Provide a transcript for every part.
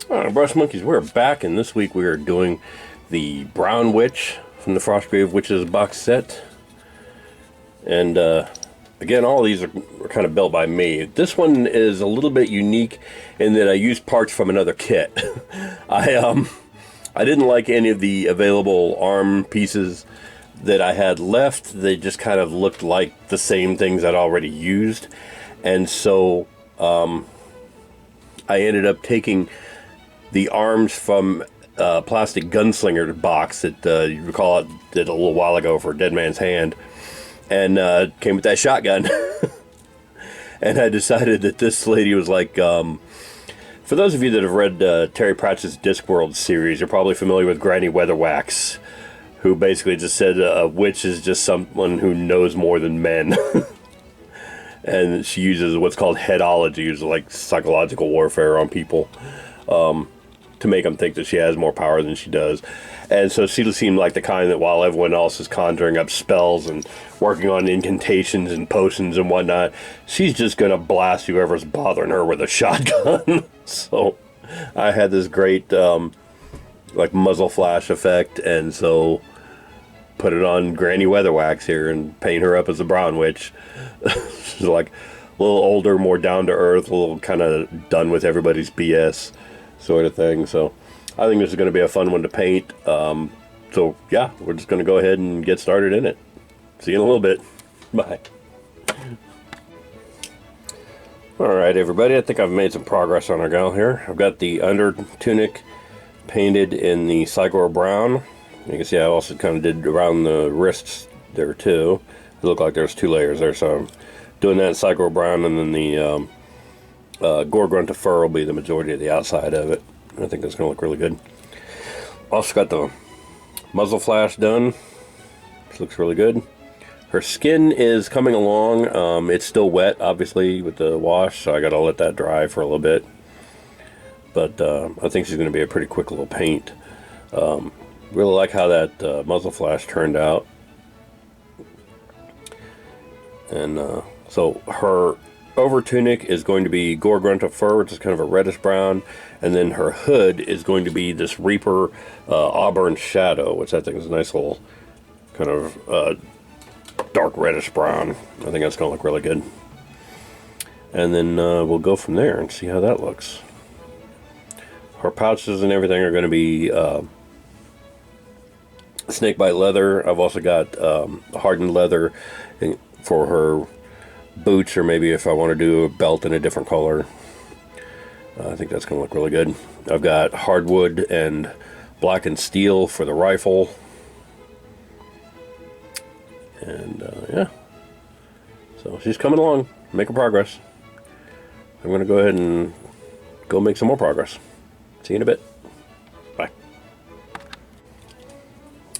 Alright, Brush Monkeys, we're back, and this week we are doing the Brown Witch from the Frostgrave Witches box set. And again, all these are kind of built by me. This one is a little bit unique in that I used parts from another kit. I didn't like any of the available arm pieces that I had left. They just kind of looked like the same things I'd already used. And so I ended up taking the arms from plastic gunslinger box that you recall I did a little while ago for Dead Man's Hand, and came with that shotgun. And I decided that this lady was like, for those of you that have read Terry Pratchett's Discworld series, you're probably familiar with Granny Weatherwax, who basically just said a witch is just someone who knows more than men. And she uses what's called headology, uses like psychological warfare on people, to make them think that she has more power than she does. And so she seemed like the kind that while everyone else is conjuring up spells and working on incantations and potions and whatnot, she's just going to blast whoever's bothering her with a shotgun. So I had this great like muzzle flash effect, and so put it on Granny Weatherwax here and paint her up as a Brown Witch. She's like a little older, more down to earth, a little kind of done with everybody's BS sort of thing. So I think this is going to be a fun one to paint. So yeah, we're just going to go ahead and get started in it. See you in a little bit. Bye. Alright everybody, I think I've made some progress on our gal here. I've got the under tunic painted in the Cygor Brown. You can see I also kind of did around the wrists there too. It looked like there's two layers there, so I'm doing that in Cygor Brown, and then the Gorgrunta fur will be the majority of the outside of it. I think that's going to look really good. Also got the muzzle flash done. This looks really good. Her skin is coming along. It's still wet, obviously, with the wash, so I got to let that dry for a little bit. But I think she's going to be a pretty quick little paint. Really like how that muzzle flash turned out. And so her over tunic is going to be Gorgrunta fur, which is kind of a reddish brown, and then her hood is going to be this Reaper auburn shadow, which I think is a nice little kind of dark reddish brown. I think that's going to look really good. And then we'll go from there and see how that looks. Her pouches and everything are going to be snakebite leather. I've also got hardened leather for her boots, or maybe if I want to do a belt in a different color. I think that's going to look really good. I've got hardwood and black and steel for the rifle. And yeah, so she's coming along, making progress. I'm going to go ahead and go make some more progress. See you in a bit. Bye.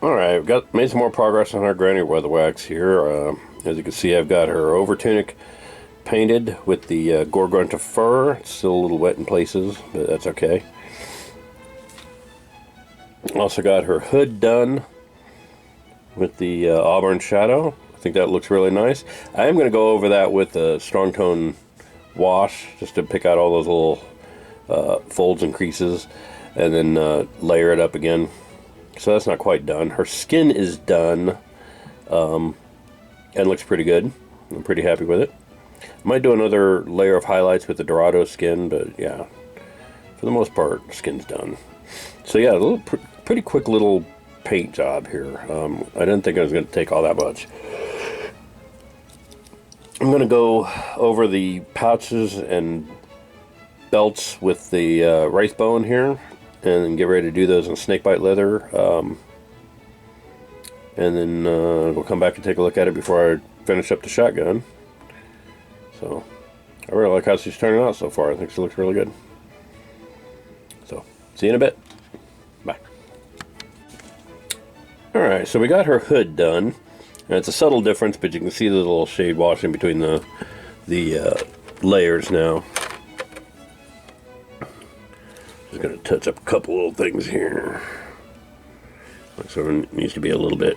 Alright, I've made some more progress on our Granny Weatherwax here. As you can see, I've got her over tunic painted with the Gorgrunta fur. It's still a little wet in places, but that's okay. Also got her hood done with the auburn shadow. I think that looks really nice. I am going to go over that with a strong tone wash just to pick out all those little folds and creases, and then layer it up again. So that's not quite done. Her skin is done and looks pretty good. I'm pretty happy with it. Might do another layer of highlights with the Dorado skin, but yeah, for the most part, skin's done. So yeah, a little pretty quick little paint job here. I didn't think it was going to take all that much. I'm going to go over the pouches and belts with the wraith bone here, and get ready to do those in snakebite leather. And then we'll come back and take a look at it before I finish up the shotgun. So I really like how she's turning out so far. I think she looks really good. So see you in a bit. Bye. Alright, so we got her hood done. And it's a subtle difference, but you can see the little shade washing between the layers now. Just going to touch up a couple little things here. So it needs to be a little bit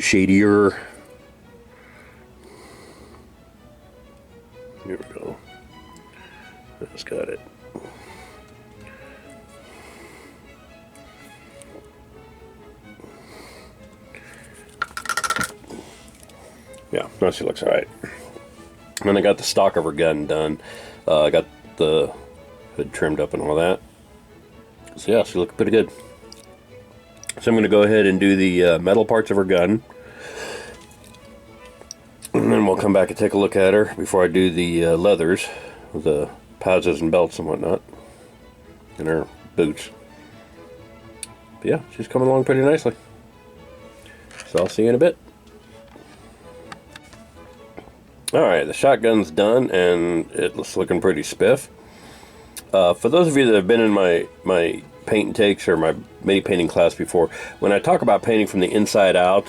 shadier. Here we go. That's got it. Yeah, no, she looks alright. And I got the stock of her gun done. I got the hood trimmed up and all that. So yeah, she looks pretty good. So I'm going to go ahead and do the metal parts of her gun. And then we'll come back and take a look at her before I do the leathers, the pouches and belts and whatnot, and her boots. But yeah, she's coming along pretty nicely. So I'll see you in a bit. Alright, the shotgun's done and it's looking pretty spiff. For those of you that have been in my paint and takes or my mini painting class before, when I talk about painting from the inside out,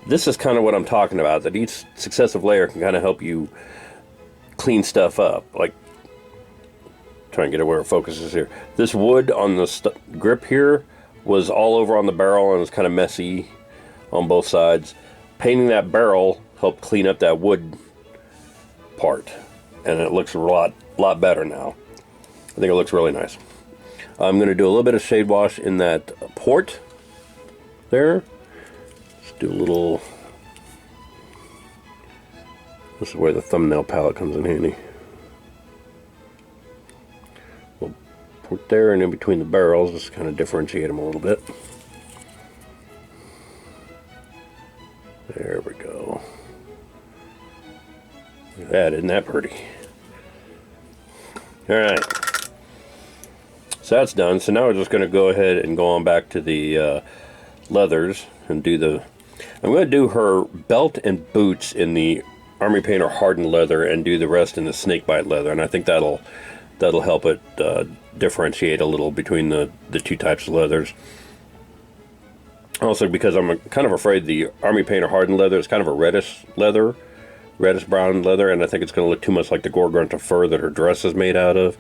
this is kind of what I'm talking about, that each successive layer can kind of help you clean stuff up. Like, try and get it where it focuses here. This wood on the grip here was all over on the barrel and was kind of messy on both sides. Painting that barrel helped clean up that wood part, and it looks a lot better now. I think it looks really nice. I'm going to do a little bit of shade wash in that port there. Just do a little. This is where the thumbnail palette comes in handy. We'll port there and in between the barrels, just kind of differentiate them a little bit. There we go. Look at that, isn't that pretty? Alright. So that's done. So now we're just going to go ahead and go on back to the leathers and do the... I'm going to do her belt and boots in the Army Painter hardened leather and do the rest in the snakebite leather. And I think that'll help it differentiate a little between the two types of leathers. Also, because I'm kind of afraid the Army Painter hardened leather is kind of a reddish leather, reddish brown leather, and I think it's going to look too much like the Gorgonta fur that her dress is made out of.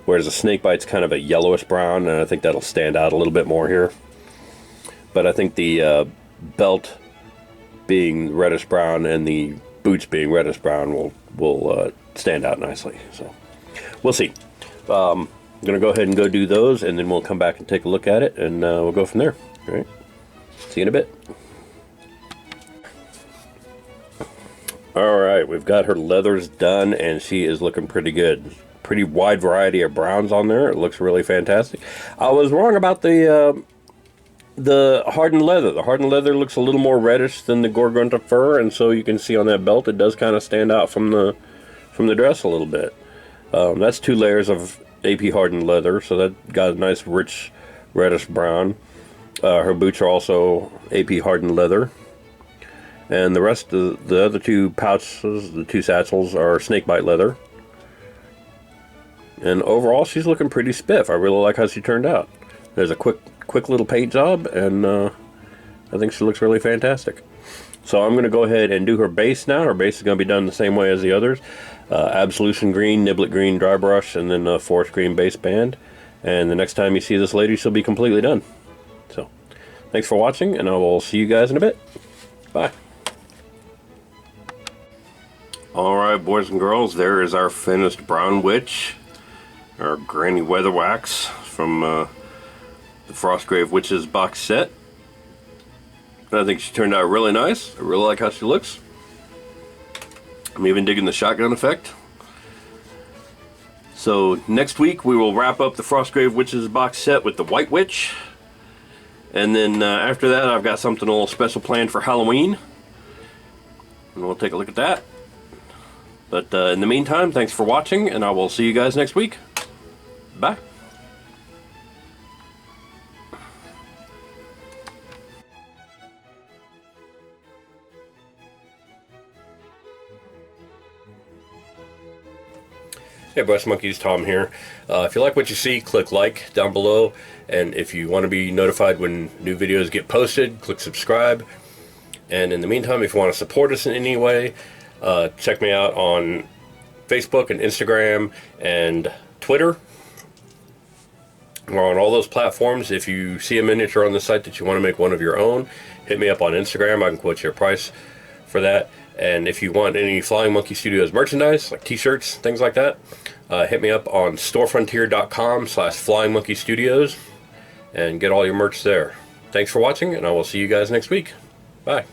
Whereas the snakebite's kind of a yellowish brown, and I think that'll stand out a little bit more here. But I think the belt being reddish brown and the boots being reddish brown will stand out nicely. So we'll see. I'm going to go ahead and go do those, and then we'll come back and take a look at it, and we'll go from there. All right. See you in a bit. Alright, we've got her leathers done and she is looking pretty good. Pretty wide variety of browns on there. It looks really fantastic. I was wrong about the hardened leather. The hardened leather looks a little more reddish than the Gorgonta fur, and so you can see on that belt it does kind of stand out from the dress a little bit. That's 2 layers of AP hardened leather, so that got a nice rich reddish brown. Her boots are also AP hardened leather. And the rest of the other 2 pouches, the 2 satchels, are snakebite leather. And overall, she's looking pretty spiff. I really like how she turned out. There's a quick little paint job, and I think she looks really fantastic. So I'm going to go ahead and do her base now. Her base is going to be done the same way as the others. Absolution green, niblet green dry brush, and then a forest green base band. And the next time you see this lady, she'll be completely done. So, thanks for watching, and I will see you guys in a bit. Bye. Alright, boys and girls, there is our finished Brown Witch, our Granny Weather Wax from the Frostgrave Witches box set. I think she turned out really nice. I really like how she looks. I'm even digging the shotgun effect. So next week we will wrap up the Frostgrave Witches box set with the White Witch. And then after that I've got something a little special planned for Halloween. And we'll take a look at that. But in the meantime, thanks for watching, and I will see you guys next week. Bye. Hey Brush Monkeys, Tom here. If you like what you see, click like down below, and if you want to be notified when new videos get posted, click subscribe. And in the meantime, if you want to support us in any way, check me out on Facebook and Instagram and Twitter. We're on all those platforms. If you see a miniature on the site that you want to make one of your own, hit me up on Instagram. I can quote you a price for that. And if you want any Flying Monkey Studios merchandise, like t-shirts, things like that, hit me up on storefrontier.com/flyingmonkeystudios and get all your merch there. Thanks for watching, and I will see you guys next week. Bye.